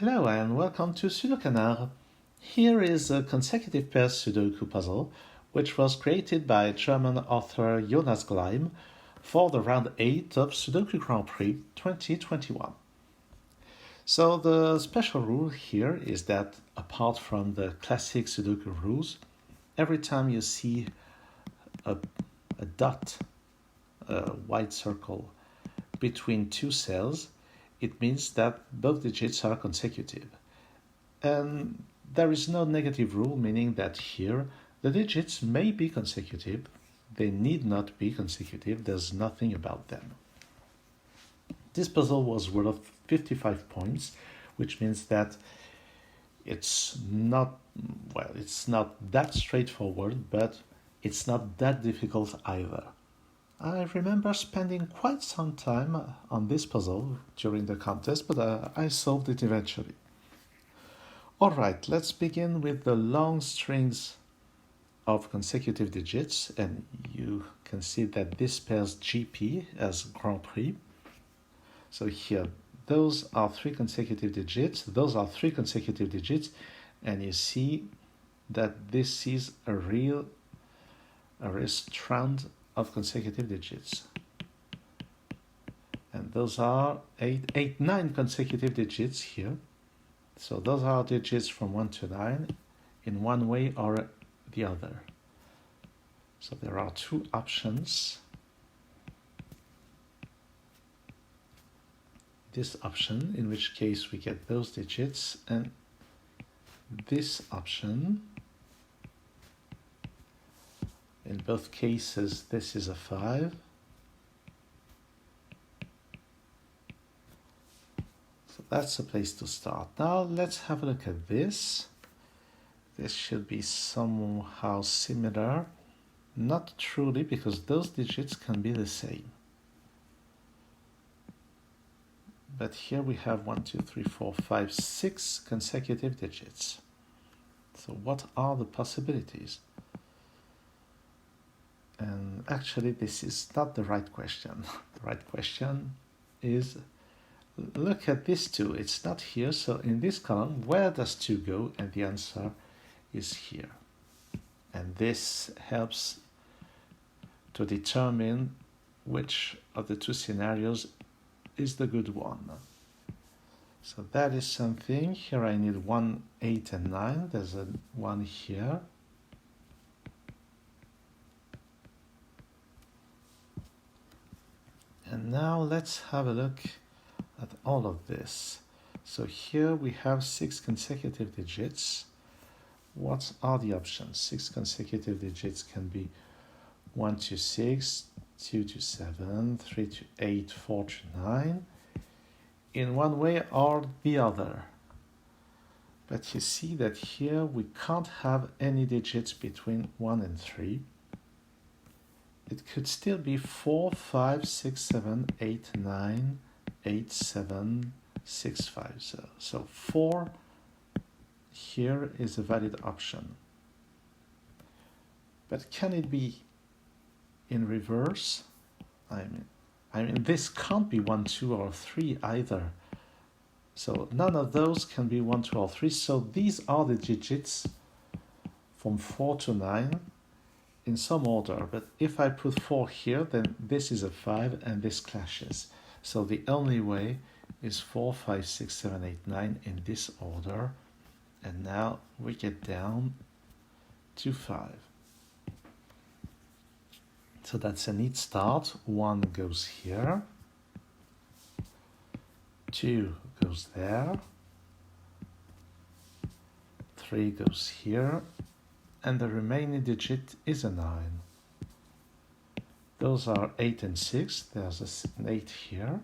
Hello and welcome to Sudoku. Here is a consecutive pair Sudoku puzzle, which was created by German author Jonas Gleim for the round 8 of Sudoku Grand Prix 2021. So the special rule here is that apart from the classic Sudoku rules, every time you see a dot, a white circle between two cells, it means that both digits are consecutive. And there is no negative rule, meaning that here the digits may be consecutive, they need not be consecutive, there's nothing about them. This puzzle was worth 55 points, which means that it's not that straightforward, but it's not that difficult either. I remember spending quite some time on this puzzle during the contest, but I solved it eventually. Alright, let's begin with the long strings of consecutive digits, and you can see that this spells GP as Grand Prix. So here, those are three consecutive digits, and you see that this is a real strand of consecutive digits. And those are 9 consecutive digits here. So those are digits from 1 to 9 in one way or the other. So there are two options. This option, in which case we get those digits, and this option. In both cases, this is a 5. So that's a place to start. Now let's have a look at this. This should be somehow similar. Not truly, because those digits can be the same. But here we have 1, 2, 3, 4, 5, 6 consecutive digits. So what are the possibilities? And actually, this is not the right question. The right question is, look at this 2. It's not here, so in this column, where does 2 go? And the answer is here. And this helps to determine which of the two scenarios is the good one. So that is something. Here I need 1, 8, and 9. There's a 1 here. And now let's have a look at all of this. So here we have 6 consecutive digits. What are the options? 6 consecutive digits can be 1 to 6, 2 to 7, 3 to 8, 4 to 9, in one way or the other. But you see that here we can't have any digits between 1 and 3. It could still be 4, 5, 6, 7, 8, 9, 8, 7, 6, 5. So 4 here is a valid option. But can it be in reverse? I mean, this can't be 1, 2, or 3 either. So none of those can be 1, 2, or 3. So these are the digits from 4 to 9 in some order. But if I put 4 here, then this is a 5 and this clashes. So the only way is 4, 5, 6, 7, 8, 9 in this order. And now we get down to 5. So that's a neat start. 1 goes here. 2 goes there. 3 goes here. And the remaining digit is a 9. Those are 8 and 6. There's an 8 here.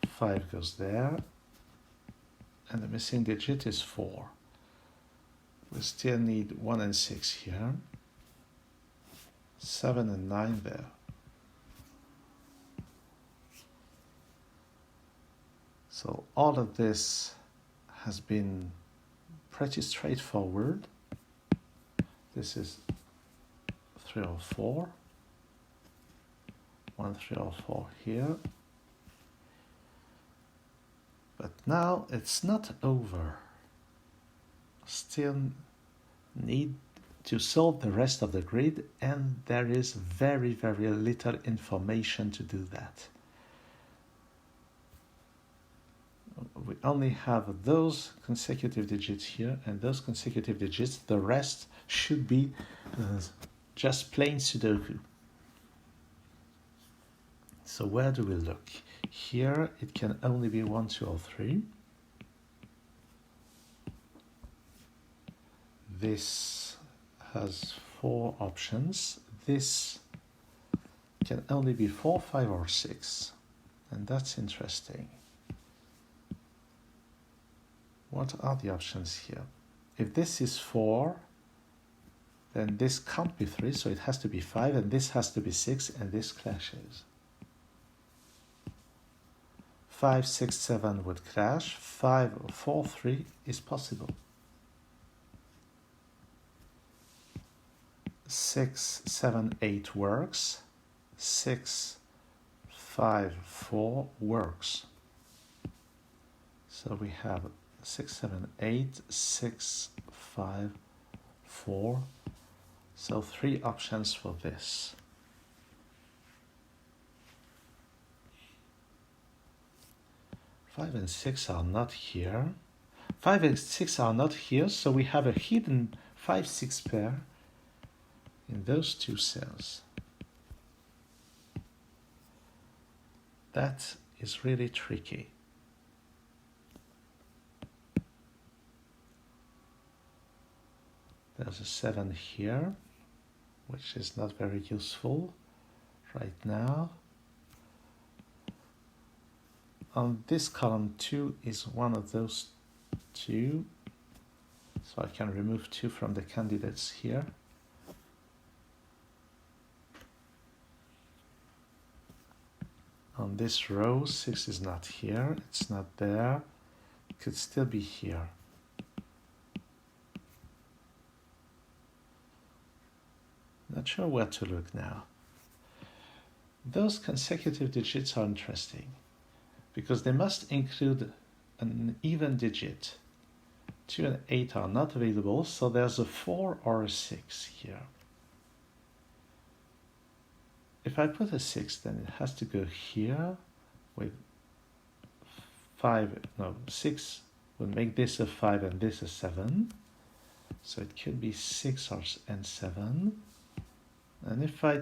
5 goes there. And the missing digit is 4. We still need 1 and 6 here. 7 and 9 there. So all of this has been pretty straightforward. This is 3 or 4. 1, 3 or 4 here. now it's not over. Still need to solve the rest of the grid, and there is very, very little information to do that. We only have those consecutive digits here and those consecutive digits. The rest should be just plain Sudoku. So where do we look? Here it can only be 1, 2, or 3. This has 4 options. This can only be 4, 5, or 6. And that's interesting. What are the options here? If this is 4, then this can't be 3, so it has to be 5, and this has to be 6, and this clashes. 5, 6, 7 would clash. 5, 4, 3 is possible. 6, 7, 8 works. 6, 5, 4 works. So we have 6, 7, 8, 6, 5, 4. So 3 options for this. Five and 6 are not here. 5 and 6 are not here, so we have a hidden 5, 6 pair in those 2 cells. That is really tricky. There's a 7 here, which is not very useful right now. On this column 2 is one of those 2, so I can remove 2 from the candidates here. On this row, 6 is not here, it's not there, it could still be here. Not sure where to look now. Those consecutive digits are interesting because they must include an even digit. 2 and 8 are not available, so there's a 4 or a 6 here. If I put a 6, then it has to go here with 6 would make this a 5 and this a 7. So it could be 6 and 7. And if I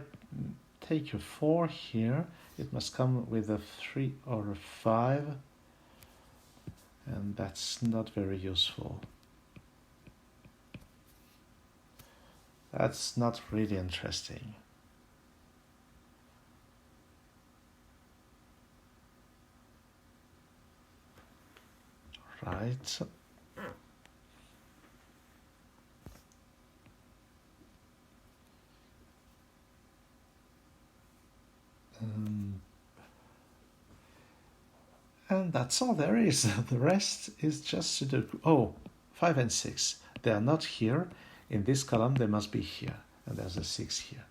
take a 4 here, it must come with a 3 or a 5. And that's not very useful. That's not really interesting. Right. And that's all there is. The rest is just Sudoku. Oh, 5 and 6. They are not here. In this column, they must be here. And there's a 6 here.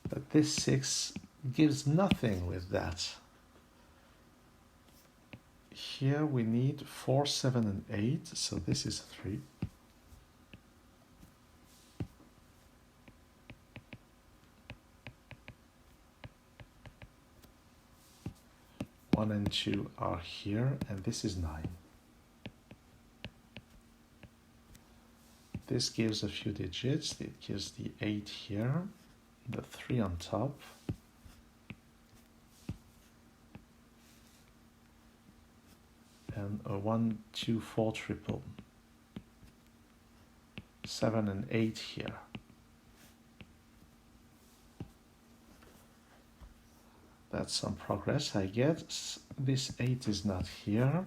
But this 6 gives nothing with that. Here we need 4, 7, and 8. So this is 3. One and 2 are here, and this is 9. This gives a few digits. It gives the 8 here, the 3 on top, and a 1, 2, 4 triple. 7 and 8 here. That's some progress, I get. This 8 is not here.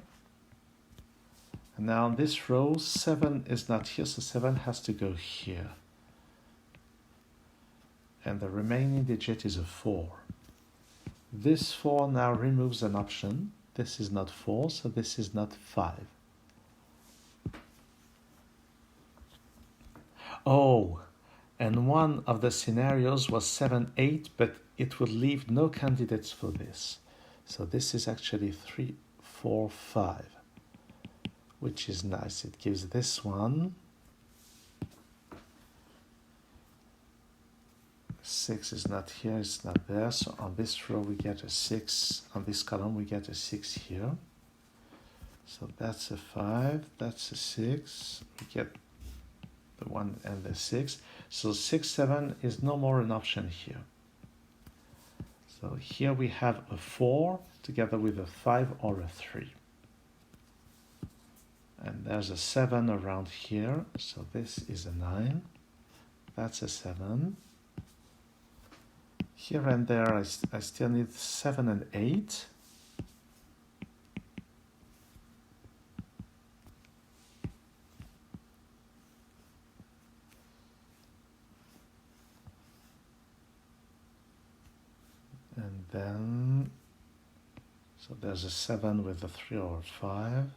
And now on this row, 7 is not here, so 7 has to go here. And the remaining digit is a 4. This 4 now removes an option. This is not 4, so this is not 5. Oh, and one of the scenarios was 7, 8, but it would leave no candidates for this. So this is actually 3, 4, 5, which is nice. It gives this one 6 is not here, it's not there. So on this row we get a 6, on this column we get a 6 here. So that's a 5, that's a 6, we get the 1 and the 6. So 6, 7 is no more an option here. So here we have a 4 together with a 5 or a 3. And there's a 7 around here, so this is a 9, that's a 7. Here and there I still need 7 and 8. And then, so there's a 7 with a 3 or a 5.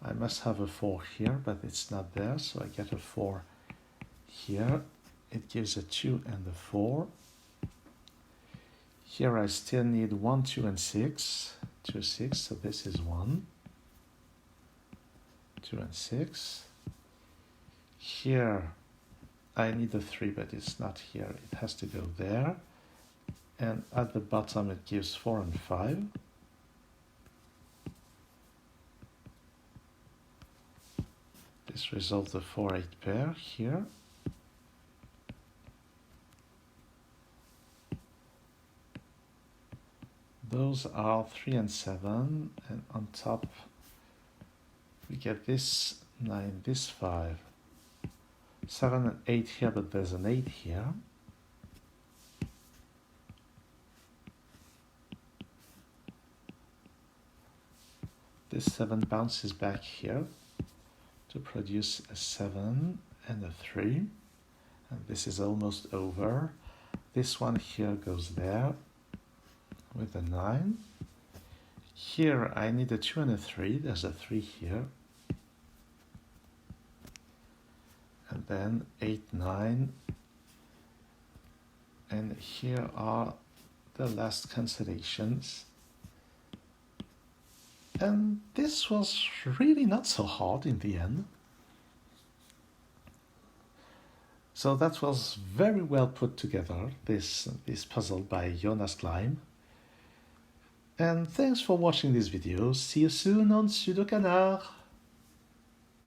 I must have a 4 here, but it's not there, so I get a 4 here. It gives a 2 and a 4. Here I still need 1, 2, and 6. 2, 6, so this is 1. 2 and 6. Here I need a 3, but it's not here. It has to go there. And at the bottom it gives 4 and 5. This resolves the 4, 8 pair here. Those are 3 and 7, and on top we get this 9, this 5, 7 and 8 here, but there's an 8 here. This 7 bounces back here to produce a 7 and a 3, and this is almost over. This one here goes there with a 9. Here I need a 2 and a 3, there's a 3 here. And then 8, 9. And here are the last cancellations. And this was really not so hard in the end. So that was very well put together, this puzzle by Jonas Gleim. And thanks for watching this video. See you soon on Sudoku.